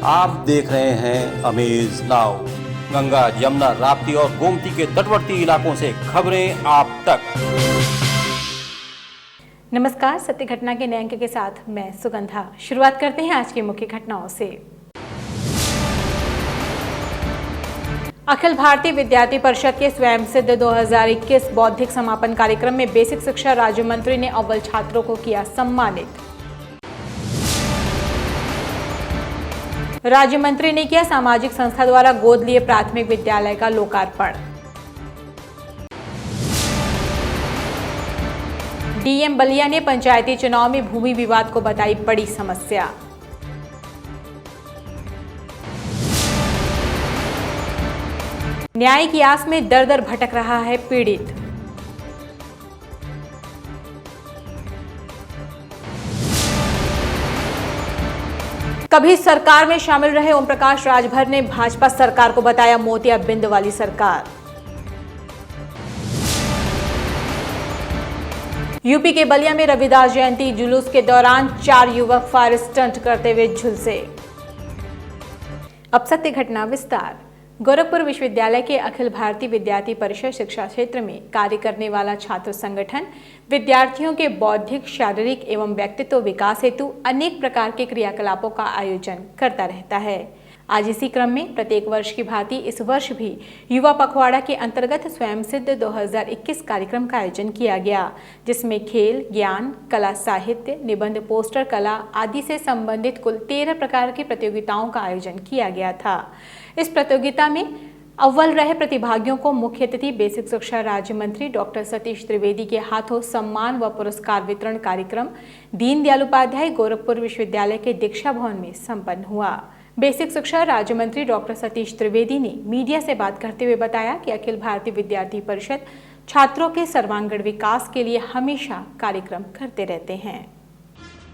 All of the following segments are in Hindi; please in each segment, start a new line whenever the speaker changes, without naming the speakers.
आप देख रहे हैं अमेज नाउ। गंगा, यमुना, राप्ती और गोमती के तटवर्ती इलाकों से खबरें आप तक।
नमस्कार, सत्य घटना के नए अंक के साथ मैं सुगंधा। शुरुआत करते हैं आज की मुख्य घटनाओं से। अखिल भारतीय विद्यार्थी परिषद के स्वयं सिद्ध 2021 बौद्धिक समापन कार्यक्रम में बेसिक शिक्षा राज्य मंत्री ने अव्वल छात्रों को किया सम्मानित। राज्य मंत्री ने किया सामाजिक संस्था द्वारा गोद लिए प्राथमिक विद्यालय का लोकार्पण। डीएम बलिया ने पंचायती चुनाव में भूमि विवाद को बताई बड़ी समस्या। न्याय की आस में दर दर भटक रहा है पीड़ित। कभी सरकार में शामिल रहे ओम प्रकाश राजभर ने भाजपा सरकार को बताया मोतिया बिंद वाली सरकार। यूपी के बलिया में रविदास जयंती जुलूस के दौरान 4 युवक फायर स्टंट करते हुए झुलसे। अब सत्य घटना विस्तार। गोरखपुर विश्वविद्यालय के अखिल भारतीय विद्यार्थी परिषद शिक्षा क्षेत्र में कार्य करने वाला छात्र संगठन विद्यार्थियों के बौद्धिक, शारीरिक एवं व्यक्तित्व विकास हेतु अनेक प्रकार के क्रियाकलापों का आयोजन करता रहता है। आज इसी क्रम में प्रत्येक वर्ष की भांति इस वर्ष भी युवा पखवाड़ा के अंतर्गत स्वयं सिद्ध 2021 कार्यक्रम का आयोजन किया गया, जिसमें खेल, ज्ञान, कला, साहित्य, निबंध, पोस्टर कला आदि से संबंधित कुल 13 प्रकार की प्रतियोगिताओं का आयोजन किया गया था। इस प्रतियोगिता में अव्वल रहे प्रतिभागियों को मुख्य अतिथि बेसिक शिक्षा राज्य मंत्री डॉक्टर सतीश त्रिवेदी के हाथों सम्मान व पुरस्कार वितरण कार्यक्रम दीनदयाल उपाध्याय गोरखपुर विश्वविद्यालय के दीक्षा भवन में संपन्न हुआ। बेसिक शिक्षा राज्य मंत्री डॉक्टर सतीश त्रिवेदी ने मीडिया से बात करते हुए बताया कि अखिल भारतीय विद्यार्थी परिषद छात्रों के सर्वांगीण विकास के लिए हमेशा कार्यक्रम करते रहते हैं।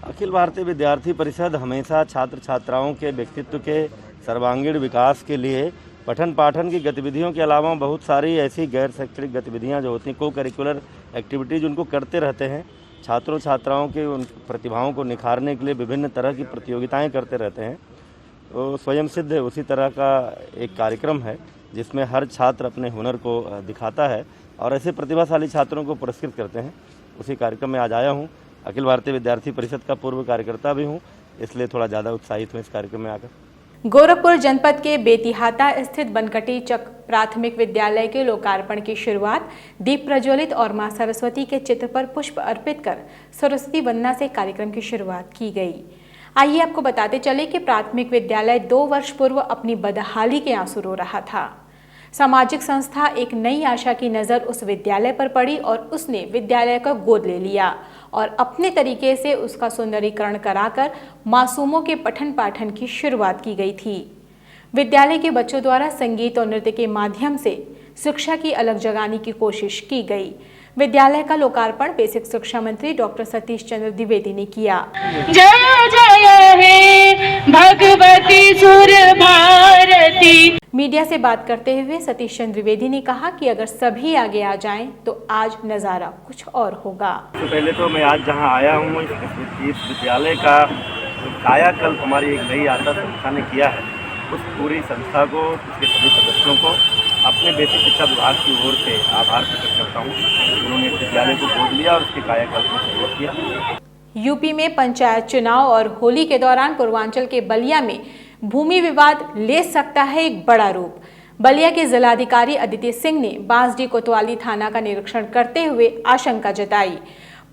अखिल भारतीय विद्यार्थी परिषद हमेशा छात्र छात्राओं के व्यक्तित्व के सर्वांगीण विकास के लिए पठन पाठन की गतिविधियों के अलावा बहुत सारी ऐसी गैर शैक्षणिक गतिविधियां जो होती हैं, को करिकुलर एक्टिविटीज उनको करते रहते हैं। छात्रों छात्राओं के उन प्रतिभाओं को निखारने के लिए विभिन्न तरह की प्रतियोगिताएं करते रहते हैं। तो स्वयं सिद्ध उसी तरह का एक कार्यक्रम है जिसमें हर छात्र अपने हुनर को दिखाता है और ऐसे प्रतिभाशाली छात्रों को पुरस्कृत करते हैं। उसी कार्यक्रम में आज आया हूँ। अखिल भारतीय विद्यार्थी परिषद का पूर्व कार्यकर्ता भी हूँ, इसलिए थोड़ा ज़्यादा उत्साहित हूँ इस कार्यक्रम में आकर।
गोरखपुर जनपद के बेतिहाता स्थित बनकटी चक प्राथमिक विद्यालय के लोकार्पण की शुरुआत दीप प्रज्वलित और मां सरस्वती के चित्र पर पुष्प अर्पित कर सरस्वती वंदना से कार्यक्रम की शुरुआत की गई। आइए आपको बताते चले कि प्राथमिक विद्यालय 2 वर्ष पूर्व अपनी बदहाली के आंसू रो रहा था। सामाजिक संस्था एक नई आशा की नज़र उस विद्यालय पर पड़ी और उसने विद्यालय को गोद ले लिया और अपने तरीके से उसका सुंदरीकरण कराकर मासूमों के पठन पाठन की शुरुआत की गई थी। विद्यालय के बच्चों द्वारा संगीत और नृत्य के माध्यम से शिक्षा की अलग जगाने की कोशिश की गई। विद्यालय का लोकार्पण बेसिक शिक्षा मंत्री डॉक्टर सतीश चंद्र द्विवेदी ने किया।
जय जय हे भगवती सुर भारती।
मीडिया से बात करते हुए सतीश चंद्र द्विवेदी ने कहा कि अगर सभी आगे आ जाएं तो आज नज़ारा कुछ और होगा।
तो पहले तो मैं आज जहां आया हूं इस विद्यालय का कायाकल्प हमारी एक नई आशा संस्था ने किया है, उस पूरी संस्था को, उसके सभी सदस्यों को अपने बेसिक शिक्षा विभाग की ओर से आभार प्रकट करता हूँ। उन्होंने इस विद्यालय को गोद लिया और उसके कायाकल्प में सहयोग किया।
यूपी में पंचायत चुनाव और होली के दौरान पूर्वांचल के बलिया में भूमि विवाद ले सकता है एक बड़ा रूप। बलिया के जिलाधिकारी अदिति सिंह ने बांसडीह कोतवाली थाना का निरीक्षण करते हुए आशंका जताई।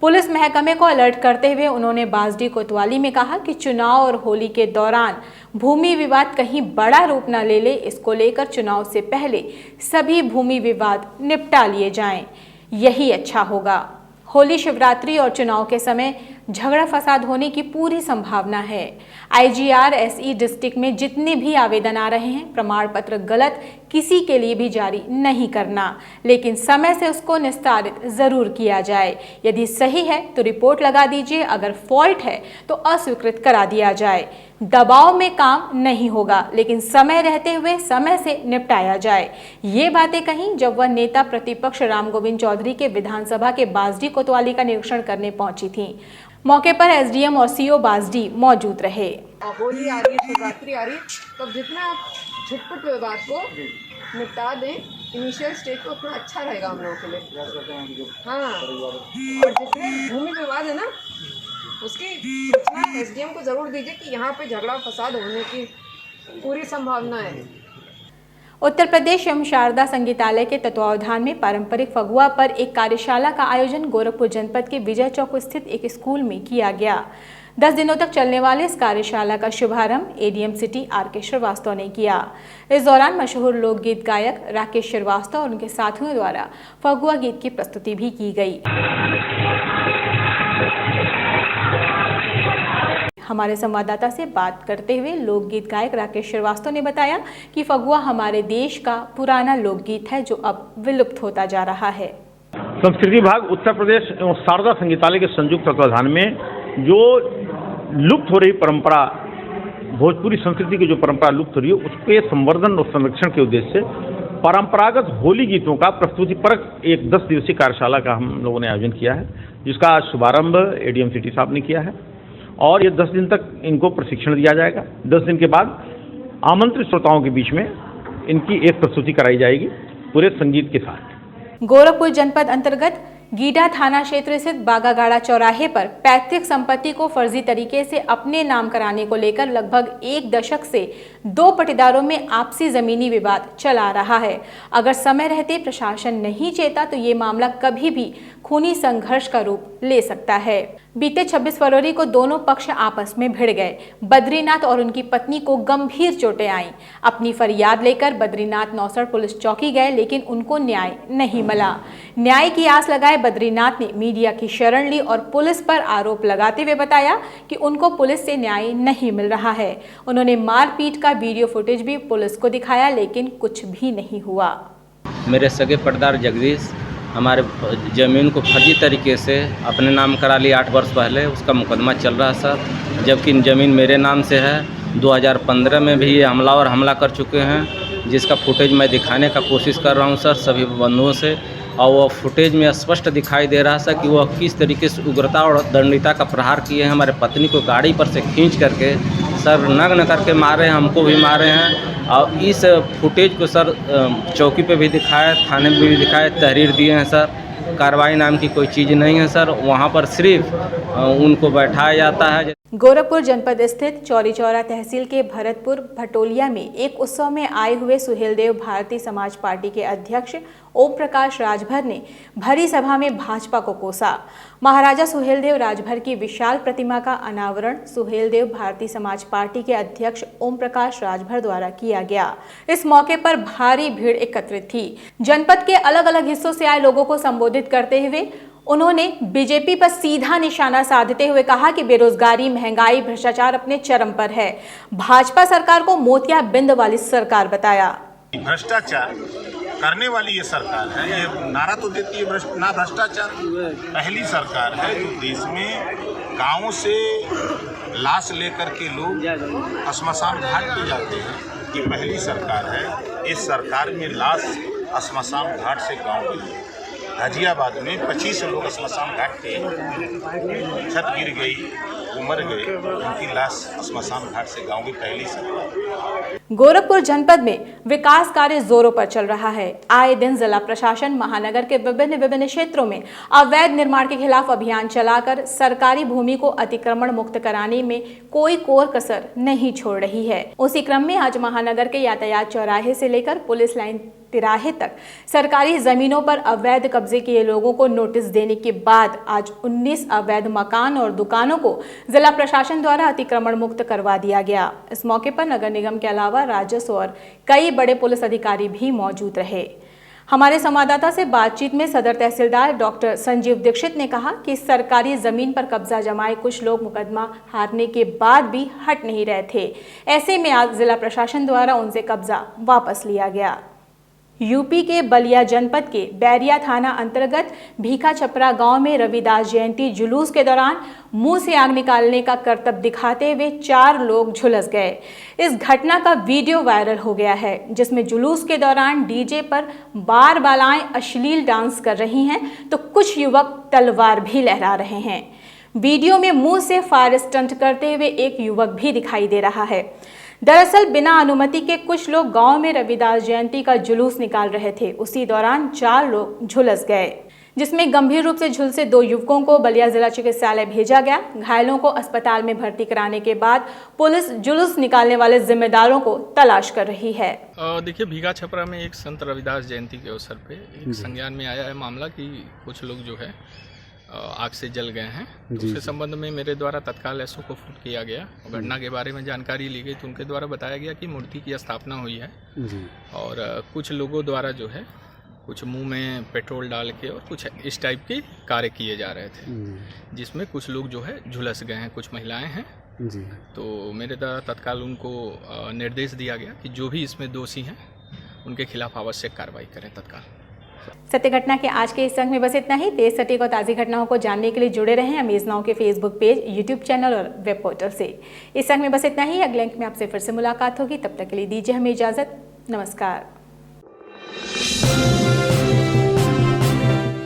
पुलिस महकमे को अलर्ट करते हुए उन्होंने बांसडीह कोतवाली में कहा कि चुनाव और होली के दौरान भूमि विवाद कहीं बड़ा रूप न ले ले, इसको लेकर चुनाव से पहले सभी भूमि विवाद निपटा लिए जाएं, यही अच्छा होगा। होली, शिवरात्रि और चुनाव के समय झगड़ा फसाद होने की पूरी संभावना है। IGRSE डिस्ट्रिक्ट में जितने भी आवेदन आ रहे हैं, प्रमाण पत्र गलत किसी के लिए भी जारी नहीं करना, लेकिन समय से उसको निस्तारित जरूर किया जाए। यदि सही है तो रिपोर्ट लगा दीजिए, अगर फॉल्ट है तो अस्वीकृत करा दिया जाए। दबाव में काम नहीं होगा, लेकिन समय रहते हुए समय से निपटाया जाए। ये बातें कहीं जब वह नेता प्रतिपक्ष राम गोविंद चौधरी के विधानसभा के बांसडीह कोतवाली का निरीक्षण करने पहुंची थी। मौके पर SDM और CO बांसडीह मौजूद रहे।
और होली आ रही है, शिवरात्रि आ रही है, तब जितना आप झटपट विवाद को निपटा दें इनिशियल स्टेज को, उतना अच्छा रहेगा हम लोगों के लिए। हाँ, और जितने भूमि विवाद है ना, उसकी सूचना SDM को ज़रूर दीजिए कि यहाँ पे झगड़ा फसाद होने की पूरी संभावना है।
उत्तर प्रदेश एवं शारदा संगीतालय के तत्वावधान में पारंपरिक फगुआ पर एक कार्यशाला का आयोजन गोरखपुर जनपद के विजय चौक स्थित एक स्कूल में किया गया। 10 दिनों तक चलने वाले इस कार्यशाला का शुभारंभ ADM सिटी RK श्रीवास्तव ने किया। इस दौरान मशहूर लोकगीत गायक राकेश श्रीवास्तव और उनके साथियों द्वारा फगुआ गीत की प्रस्तुति भी की गई। हमारे संवाददाता से बात करते हुए लोकगीत गायक राकेश श्रीवास्तव ने बताया कि फगुआ हमारे देश का पुराना लोकगीत है जो अब विलुप्त होता जा रहा है।
संस्कृति विभाग उत्तर प्रदेश एवं शारदा संगीतालय के संयुक्त तत्वाधान में जो लुप्त हो रही परंपरा, भोजपुरी संस्कृति की जो परंपरा लुप्त हो रही है, उसके संवर्धन और संरक्षण के उद्देश्य से परंपरागत होली गीतों का प्रस्तुति परक एक 10 दिवसीय कार्यशाला का हम लोगों ने आयोजन किया है, जिसका शुभारंभ ADM सिटी साहब ने किया है और ये 10 दिन तक इनको प्रशिक्षण दिया जाएगा। 10 दिन के बाद आमंत्रित श्रोताओं के बीच में इनकी एक प्रस्तुति कराई जाएगी पूरे संगीत के साथ।
गोरखपुर जनपद अंतर्गत गीडा थाना क्षेत्र स्थित बागागाड़ा चौराहे पर पैतृक संपत्ति को फर्जी तरीके से अपने नाम कराने को लेकर लगभग 1 दशक से 2 पटीदारों में आपसी जमीनी विवाद चला रहा है। अगर समय रहते प्रशासन नहीं चेता तो ये मामला कभी भी खूनी संघर्ष का रूप ले सकता है। बीते 26 फरवरी को दोनों पक्ष आपस में भिड़ गए। बद्रीनाथ और उनकी पत्नी को गंभीर चोटें आईं। अपनी फरियाद लेकर बद्रीनाथ नौसड़ पुलिस चौकी गए, लेकिन उनको न्याय नहीं मिला। न्याय की आस लगाए बद्रीनाथ ने मीडिया की शरण ली और पुलिस पर आरोप लगाते हुए बताया कि उनको पुलिस से न्याय नहीं मिल रहा है। उन्होंने मारपीट का वीडियो फुटेज भी पुलिस को दिखाया, लेकिन कुछ भी नहीं हुआ।
मेरे सगे पटदार जगदीश हमारे ज़मीन को फर्जी तरीके से अपने नाम करा लिया 8 वर्ष पहले। उसका मुकदमा चल रहा है सर, जबकि ज़मीन मेरे नाम से है। 2015 में भी ये हमला कर चुके हैं, जिसका फुटेज मैं दिखाने का कोशिश कर रहा हूँ सर सभी बंधुओं से। और वो फुटेज में स्पष्ट दिखाई दे रहा है कि वह किस तरीके से उग्रता और दंडिता का प्रहार किए हैं। हमारे पत्नी को गाड़ी पर से खींच करके सर नग्न करके मारे हैं, हमको भी मारे हैं। और इस फुटेज को सर चौकी पे भी दिखाया, थाने में भी दिखाया, तहरीर दिए हैं सर। कार्रवाई नाम की कोई चीज़ नहीं है सर, वहाँ पर सिर्फ उनको बैठाया जाता है।
गोरखपुर जनपद स्थित चौरी चौरा तहसील के भरतपुर भटोलिया में एक उत्सव में आए हुए सुहेलदेव भारतीय समाज पार्टी के अध्यक्ष ओम प्रकाश राजभर ने भरी सभा में भाजपा को कोसा। महाराजा सुहेलदेव राजभर की विशाल प्रतिमा का अनावरण सुहेलदेव भारतीय समाज पार्टी के अध्यक्ष ओम प्रकाश राजभर द्वारा किया गया। इस मौके पर भारी भीड़ एकत्रित थी। जनपद के अलग अलग हिस्सों से आए लोगों को संबोधित करते हुए उन्होंने बीजेपी पर सीधा निशाना साधते हुए कहा कि बेरोजगारी, महंगाई, भ्रष्टाचार अपने चरम पर है। भाजपा सरकार को मोतियाबिंद वाली सरकार बताया।
भ्रष्टाचार करने वाली ये सरकार है। ये नारा तो देती है ना भ्रष्टाचार। पहली सरकार है जो देश में गांवों से लाश लेकर के लोग श्मशान घाट पे जाते हैं। ये पहली सरकार है। इस सरकार में लाश श्मशान घाट से गाँव गई। गाजियाबाद में 25 लोग श्मशान घाट पे छत गिर गई, वो मर गए, उनकी लाश श्मशान घाट से गांव की पहली सरकार।
गोरखपुर जनपद में विकास कार्य जोरों पर चल रहा है। आए दिन जिला प्रशासन महानगर के विभिन्न क्षेत्रों में अवैध निर्माण के खिलाफ अभियान चलाकर सरकारी भूमि को अतिक्रमण मुक्त कराने में कोई कोर कसर नहीं छोड़ रही है। उसी क्रम में आज महानगर के यातायात चौराहे से लेकर पुलिस लाइन तिराहे तक सरकारी जमीनों पर अवैध कब्जे किए लोगों को नोटिस देने के बाद आज 19 अवैध मकान और दुकानों को जिला प्रशासन द्वारा अतिक्रमण मुक्त करवा दिया गया। इस मौके पर नगर निगम के अलावा राजस्व और कई बड़े पुलिस अधिकारी भी मौजूद रहे। हमारे संवाददाता से बातचीत में सदर तहसीलदार डॉक्टर संजीव दीक्षित ने कहा कि सरकारी जमीन पर कब्जा जमाए कुछ लोग मुकदमा हारने के बाद भी हट नहीं रहे थे। ऐसे में आज जिला प्रशासन द्वारा उनसे कब्जा वापस लिया गया। यूपी के बलिया जनपद के बैरिया थाना अंतर्गत भीखा छपरा गांव में रविदास जयंती जुलूस के दौरान मुंह से आग निकालने का करतब दिखाते हुए 4 लोग झुलस गए। इस घटना का वीडियो वायरल हो गया है, जिसमें जुलूस के दौरान डीजे पर बार बालाएं अश्लील डांस कर रही हैं तो कुछ युवक तलवार भी लहरा रहे हैं। वीडियो में मुंह से फायर स्टंट करते हुए एक युवक भी दिखाई दे रहा है। दरअसल बिना अनुमति के कुछ लोग गांव में रविदास जयंती का जुलूस निकाल रहे थे। उसी दौरान 4 लोग झुलस गए, जिसमें गंभीर रूप से झुलसे 2 युवकों को बलिया जिला चिकित्सालय भेजा गया। घायलों को अस्पताल में भर्ती कराने के बाद पुलिस जुलूस निकालने वाले जिम्मेदारों को तलाश कर रही है।
देखिए, भीगा छपरा में एक संत रविदास जयंती के अवसर पे एक संज्ञान में आया है मामला कि कुछ लोग जो है आग से जल गए हैं। तो उसके संबंध में मेरे द्वारा तत्काल एसओ को फोन किया गया और घटना के बारे में जानकारी ली गई। तो उनके द्वारा बताया गया कि मूर्ति की स्थापना हुई है और कुछ लोगों द्वारा जो है कुछ मुंह में पेट्रोल डाल के और कुछ इस टाइप के कार्य किए जा रहे थे, जिसमें कुछ लोग जो है झुलस गए हैं, कुछ महिलाएं हैं। तो मेरे द्वारा तत्काल उनको निर्देश दिया गया कि जो भी इसमें दोषी हैं उनके खिलाफ आवश्यक कार्रवाई करें तत्काल।
सत्य घटना के आज के इस अंक में बस इतना ही। तेज सटीक और ताज़ी घटनाओं को जानने के लिए जुड़े रहें अमेज नाउ के फेसबुक पेज, यूट्यूब चैनल और वेब पोर्टल से। इस अंक में बस इतना ही। अगले अंक में आपसे फिर से मुलाकात होगी। तब तक के लिए दीजिए हमें इजाजत। नमस्कार।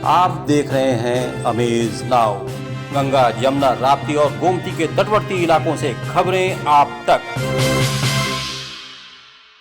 आप देख रहे हैं अमेज नाउ। गंगा, यमुना, राप्ती और गोमती के तटवर्ती इलाकों से खबरें आप तक।